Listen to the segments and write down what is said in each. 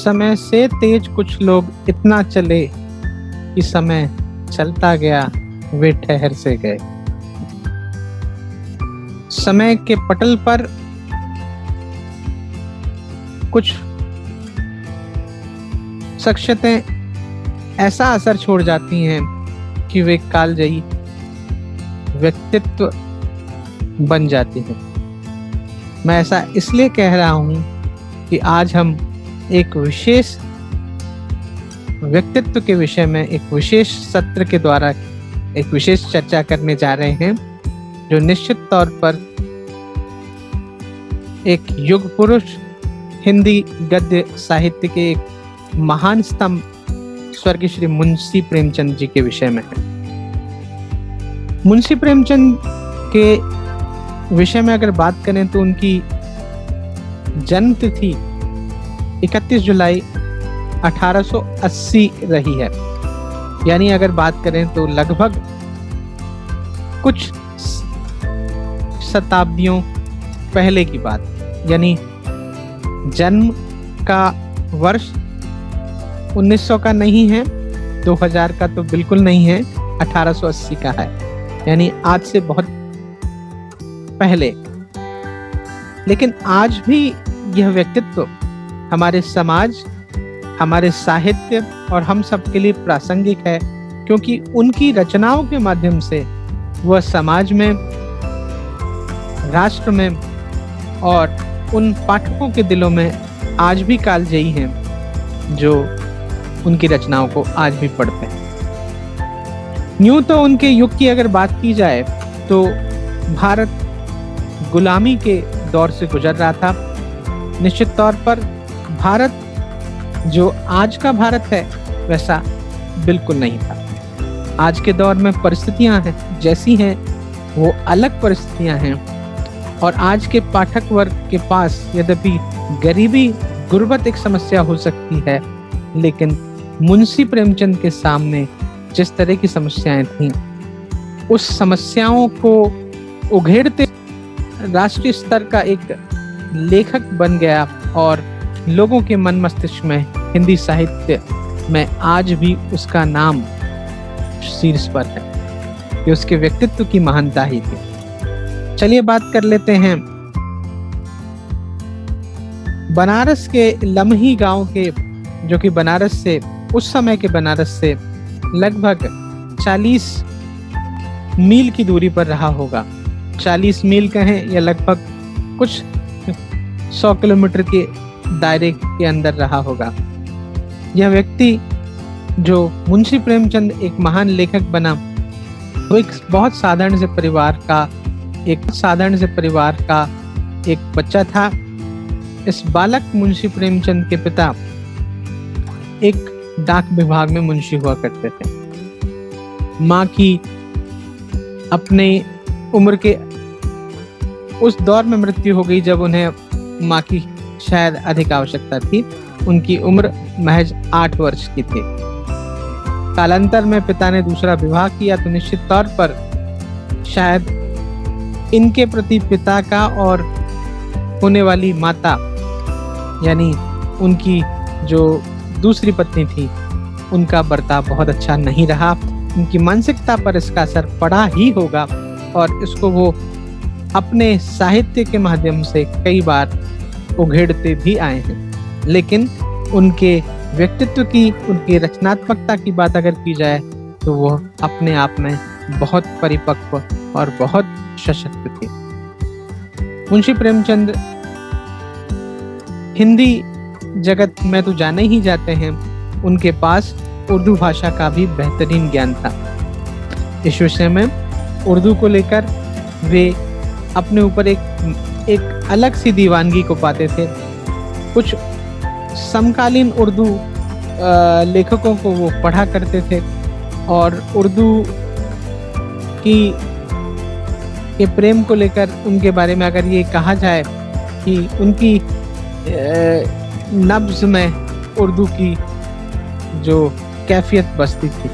समय से तेज कुछ लोग इतना चले कि समय चलता गया, वे ठहर से गए। समय के पटल पर कुछ शख्सियतें ऐसा असर छोड़ जाती हैं कि वे कालजयी व्यक्तित्व बन जाती हैं। मैं ऐसा इसलिए कह रहा हूं कि आज हम एक विशेष व्यक्तित्व के विषय में एक विशेष सत्र के द्वारा एक विशेष चर्चा करने जा रहे हैं, जो निश्चित तौर पर एक युग पुरुष, हिंदी गद्य साहित्य के एक महान स्तंभ स्वर्गीय श्री मुंशी प्रेमचंद जी के विषय में है। मुंशी प्रेमचंद के विषय में अगर बात करें तो उनकी जन्म तिथि 31 जुलाई 1880 रही है। यानी अगर बात करें तो लगभग कुछ शताब्दियों पहले की बात, यानी जन्म का वर्ष 1900 का नहीं है, 2000 का तो बिल्कुल नहीं है, 1880 का है, यानी आज से बहुत पहले। लेकिन आज भी यह व्यक्तित्व हमारे समाज, हमारे साहित्य और हम सब के लिए प्रासंगिक है, क्योंकि उनकी रचनाओं के माध्यम से वह समाज में, राष्ट्र में और उन पाठकों के दिलों में आज भी कालजयी हैं जो उनकी रचनाओं को आज भी पढ़ते हैं। यूं तो उनके युग की अगर बात की जाए तो भारत गुलामी के दौर से गुजर रहा था। निश्चित तौर पर भारत जो आज का भारत है वैसा बिल्कुल नहीं था। आज के दौर में परिस्थितियां हैं जैसी हैं, वो अलग परिस्थितियां हैं, और आज के पाठक वर्ग के पास यद्यपि गरीबी, गुर्बत एक समस्या हो सकती है, लेकिन मुंशी प्रेमचंद के सामने जिस तरह की समस्याएं थीं, उस समस्याओं को उघेड़ते राष्ट्रीय स्तर का एक लेखक बन गया और लोगों के मन मस्तिष्क में, हिंदी साहित्य में आज भी उसका नाम शीर्ष पर है। ये उसके व्यक्तित्व की महानता ही थी। चलिए बात कर लेते हैं बनारस के लम्ही गांव के, जो कि बनारस से, उस समय के बनारस से लगभग 40 मील की दूरी पर रहा होगा। 40 मील कहें या लगभग कुछ 100 किलोमीटर के दायरे के अंदर रहा होगा। यह व्यक्ति जो मुंशी प्रेमचंद एक महान लेखक बना, वो एक बहुत साधारण से परिवार का एक बच्चा था। इस बालक मुंशी प्रेमचंद के पिता एक डाक विभाग में मुंशी हुआ करते थे। माँ की अपने उम्र के उस दौर में मृत्यु हो गई जब उन्हें माँ की शायद अधिक आवश्यकता थी। उनकी उम्र महज 8 वर्ष की थी। कालांतर में पिता ने दूसरा विवाह किया, तो निश्चित तौर पर शायद इनके प्रति पिता का और होने वाली माता, यानी उनकी जो दूसरी पत्नी थी, उनका बर्ताव बहुत अच्छा नहीं रहा। उनकी मानसिकता पर इसका असर पड़ा ही होगा और इसको वो अपने साहित्य के माध्यम से कई बार उघेड़ते भी आए हैं। लेकिन उनके व्यक्तित्व की, उनकी रचनात्मकता की बात अगर की जाए तो वह अपने आप में बहुत परिपक्व और बहुत सशक्त थे। मुंशी प्रेमचंद हिंदी जगत में तो जाने ही जाते हैं, उनके पास उर्दू भाषा का भी बेहतरीन ज्ञान था। इस विषय में उर्दू को लेकर वे अपने ऊपर एक अलग सी दीवानगी को पाते थे। कुछ समकालीन उर्दू लेखकों को वो पढ़ा करते थे और उर्दू के प्रेम को लेकर उनके बारे में अगर ये कहा जाए कि उनकी नब्ज में उर्दू की जो कैफियत बसती थी।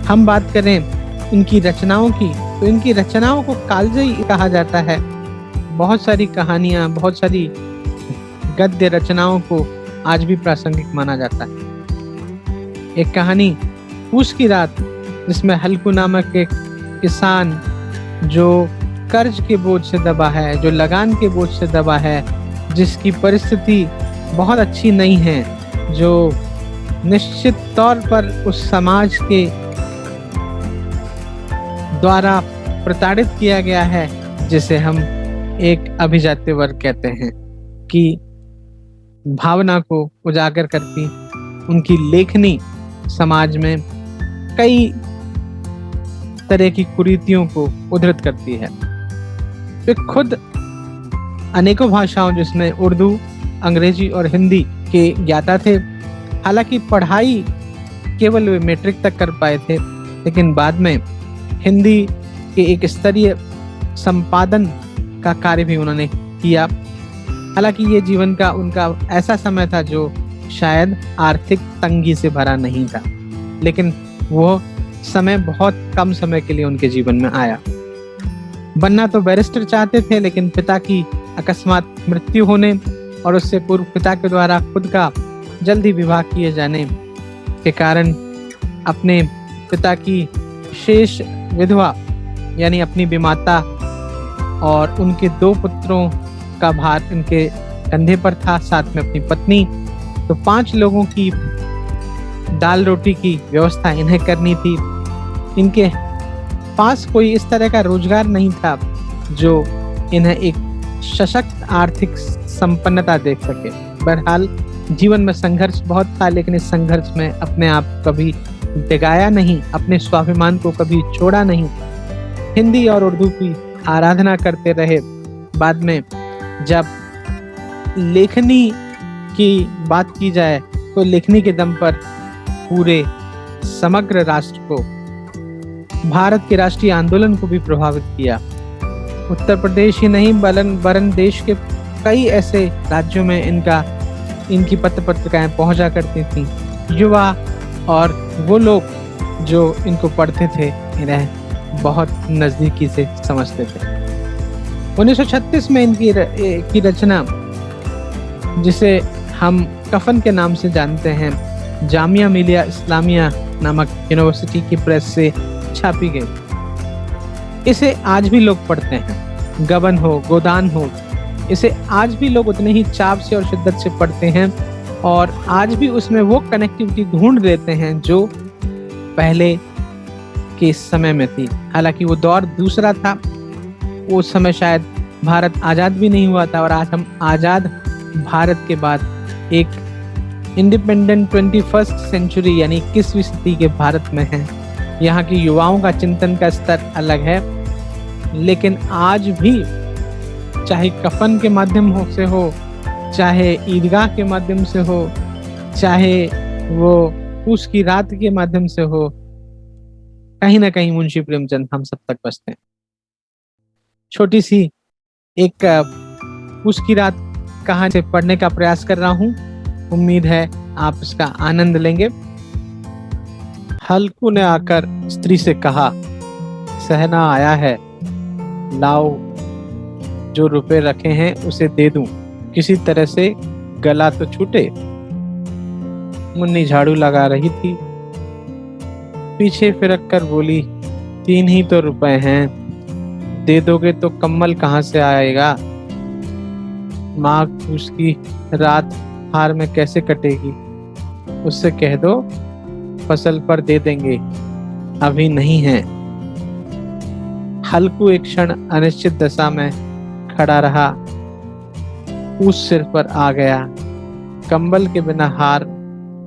हम बात करें इनकी रचनाओं की, तो इनकी रचनाओं को कालजयी कहा जाता है। बहुत सारी कहानियां, बहुत सारी गद्य रचनाओं को आज भी प्रासंगिक माना जाता है। एक कहानी पूस की रात, जिसमें हल्कू नामक एक किसान जो कर्ज के बोझ से दबा है, जो लगान के बोझ से दबा है, जिसकी परिस्थिति बहुत अच्छी नहीं है, जो निश्चित तौर पर उस समाज के द्वारा प्रताड़ित किया गया है, जिसे हम एक अभिजात्य वर्ग कहते हैं, की भावना को उजागर करती उनकी लेखनी समाज में कई तरह की कुरीतियों को उद्धृत करती है। वे खुद अनेकों भाषाओं, जिसमें उर्दू, अंग्रेजी और हिंदी के ज्ञाता थे। हालांकि पढ़ाई केवल वे मैट्रिक तक कर पाए थे, लेकिन बाद में हिंदी के एक स्तरीय संपादन का कार्य भी उन्होंने किया। हालांकि ये जीवन का उनका ऐसा समय था जो शायद आर्थिक तंगी से भरा नहीं था, लेकिन वो समय बहुत कम समय के लिए उनके जीवन में आया। बनना तो बैरिस्टर चाहते थे, लेकिन पिता की अकस्मात मृत्यु होने और उससे पूर्व पिता के द्वारा खुद का जल्दी विवाह किए जाने के कारण अपने पिता की शेष विधवा यानी अपनी विमाता और उनके 2 पुत्रों का भार इनके कंधे पर था, साथ में अपनी पत्नी। तो 5 लोगों की दाल रोटी की व्यवस्था इन्हें करनी थी। इनके पास कोई इस तरह का रोजगार नहीं था जो इन्हें एक सशक्त आर्थिक संपन्नता दे सके। बहरहाल जीवन में संघर्ष बहुत था, लेकिन इस संघर्ष में अपने आप कभी डिगाया नहीं, अपने स्वाभिमान को कभी छोड़ा नहीं। हिंदी और उर्दू की आराधना करते रहे। बाद में जब लेखनी की बात की जाए तो लेखनी के दम पर पूरे समग्र राष्ट्र को, भारत के राष्ट्रीय आंदोलन को भी प्रभावित किया। उत्तर प्रदेश ही नहीं वरन देश के कई ऐसे राज्यों में इनकी पत्र पत्रिकाएं पहुंचा करती थी। युवा और वो लोग जो इनको पढ़ते थे इन्हें बहुत नजदीकी से समझते थे। 1936 में इनकी रचना, जिसे हम कफन के नाम से जानते हैं, जामिया मिलिया इस्लामिया नामक यूनिवर्सिटी की प्रेस से छापी गई। इसे आज भी लोग पढ़ते हैं। गबन हो, गोदान हो, इसे आज भी लोग उतने ही चाव से और शिद्दत से पढ़ते हैं और आज भी उसमें वो कनेक्टिविटी ढूंढ लेते हैं जो पहले के समय में थी। हालांकि वो दौर दूसरा था, उस समय शायद भारत आज़ाद भी नहीं हुआ था और आज हम आज़ाद भारत के बाद एक इंडिपेंडेंट 21st सेंचुरी यानी 21वीं सदी के भारत में हैं। यहाँ की युवाओं का चिंतन का स्तर अलग है, लेकिन आज भी चाहे कफन के माध्यम से हो, चाहे ईदगाह के माध्यम से हो, चाहे वो पूस की रात के माध्यम से हो, कहीं ना कहीं मुंशी प्रेमचंद हम सब तक बसते हैं। छोटी सी एक पूस की रात कहानी से पढ़ने का प्रयास कर रहा हूँ। उम्मीद है आप इसका आनंद लेंगे। हल्कू ने आकर स्त्री से कहा, सहना आया है, लाओ जो रुपए रखे हैं उसे दे दूं, किसी तरह से गला तो छूटे। मुन्नी झाड़ू लगा रही थी, पीछे फिरक कर बोली, 3 ही तो रुपए हैं, दे दोगे तो कम्बल कहाँ से आएगा? माँ उसकी रात हार में कैसे कटेगी? उससे कह दो फसल पर दे देंगे, अभी नहीं है। हल्कू एक क्षण अनिश्चित दशा में खड़ा रहा। उस सिर पर आ गया। कंबल के बिना हार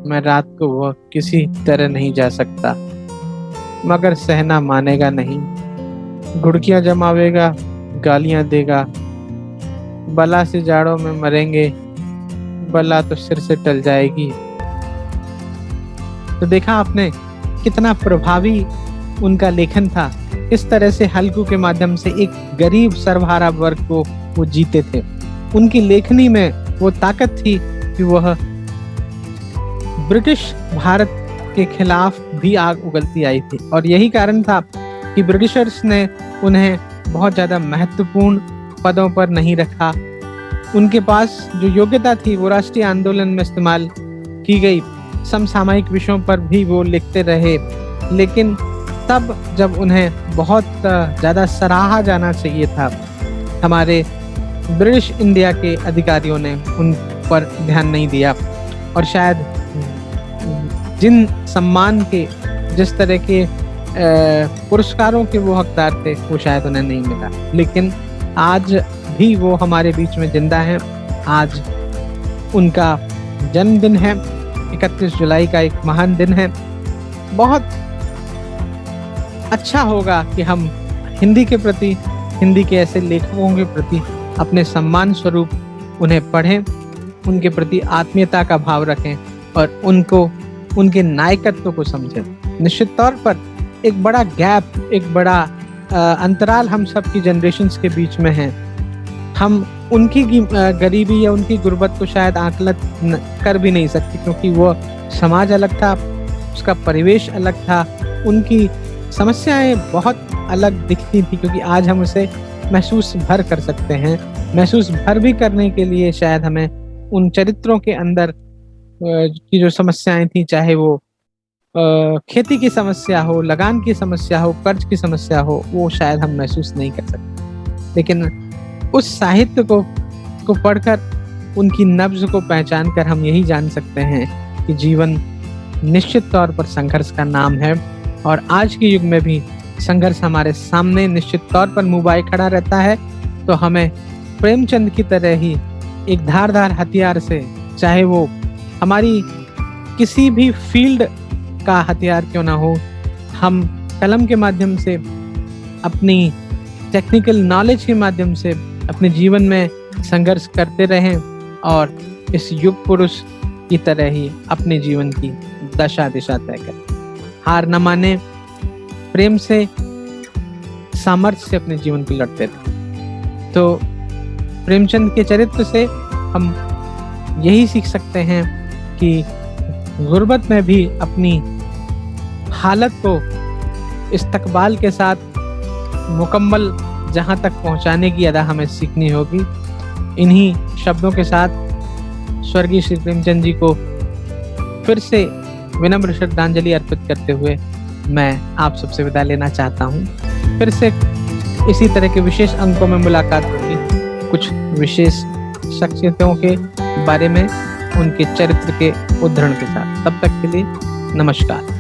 में रात को वह किसी तरह नहीं जा सकता, मगर सहना मानेगा नहीं। घुड़कियां जमावेगा, गालियां देगा, बला से जाड़ों में मरेंगे, बला तो सिर से टल जाएगी। तो देखा आपने कितना प्रभावी उनका लेखन था। इस तरह से हल्कू के माध्यम से एक गरीब सर्वहारा वर्ग को वो जीते थे। उनकी लेखनी में वो ताकत थी कि वह ब्रिटिश भारत के खिलाफ भी आग उगलती आई थी और यही कारण था कि ब्रिटिशर्स ने उन्हें बहुत ज़्यादा महत्वपूर्ण पदों पर नहीं रखा। उनके पास जो योग्यता थी वो राष्ट्रीय आंदोलन में इस्तेमाल की गई, समसामयिक विषयों पर भी वो लिखते रहे, लेकिन तब जब उन्हें बहुत ज़्यादा सराहा जाना चाहिए था, हमारे ब्रिटिश इंडिया के अधिकारियों ने उन पर ध्यान नहीं दिया और शायद जिन सम्मान के, जिस तरह के पुरस्कारों के वो हकदार थे, वो शायद उन्हें नहीं मिला। लेकिन आज भी वो हमारे बीच में जिंदा हैं। आज उनका जन्मदिन है, 31 जुलाई का एक महान दिन है। बहुत अच्छा होगा कि हम हिंदी के प्रति, हिंदी के ऐसे लेखकों के प्रति अपने सम्मान स्वरूप उन्हें पढ़ें, उनके प्रति आत्मीयता का भाव रखें और उनको, उनके नायकत्व को समझें। निश्चित तौर पर एक बड़ा गैप, एक बड़ा अंतराल हम सब की जनरेशन्स के बीच में है। हम उनकी गरीबी या उनकी गुर्बत को शायद आकलन कर भी नहीं सकते, क्योंकि वो समाज अलग था, उसका परिवेश अलग था, उनकी समस्याएं बहुत अलग दिखती थी। क्योंकि आज हम उसे महसूस भर कर सकते हैं। महसूस भर भी करने के लिए शायद हमें उन चरित्रों के अंदर की जो समस्याएं थी, चाहे वो खेती की समस्या हो, लगान की समस्या हो, कर्ज की समस्या हो, वो शायद हम महसूस नहीं कर सकते। लेकिन उस साहित्य को पढ़कर, उनकी नब्ज को पहचान कर हम यही जान सकते हैं कि जीवन निश्चित तौर पर संघर्ष का नाम है और आज के युग में भी संघर्ष हमारे सामने निश्चित तौर पर मुंह खड़ा रहता है। तो हमें प्रेमचंद की तरह ही एक धारदार हथियार से, चाहे वो हमारी किसी भी फील्ड का हथियार क्यों ना हो, हम कलम के माध्यम से, अपनी टेक्निकल नॉलेज के माध्यम से अपने जीवन में संघर्ष करते रहें और इस युग पुरुष की तरह ही अपने जीवन की दशा दिशा तय करें। हार न माने, प्रेम से, सामर्थ्य से अपने जीवन को लड़ते रहे। तो प्रेमचंद के चरित्र से हम यही सीख सकते हैं कि गुर्बत में भी अपनी हालत को इस्तकबाल के साथ मुकम्मल जहां तक पहुंचाने की अदा हमें सीखनी होगी। इन्हीं शब्दों के साथ स्वर्गीय श्री प्रेमचंद जी को फिर से विनम्र श्रद्धांजलि अर्पित करते हुए मैं आप सबसे विदा लेना चाहता हूं। फिर से इसी तरह के विशेष अंकों में मुलाकात होगी, कुछ विशेष शख्सियतों के बारे में, उनके चरित्र के उद्धरण के साथ। तब तक के लिए नमस्कार।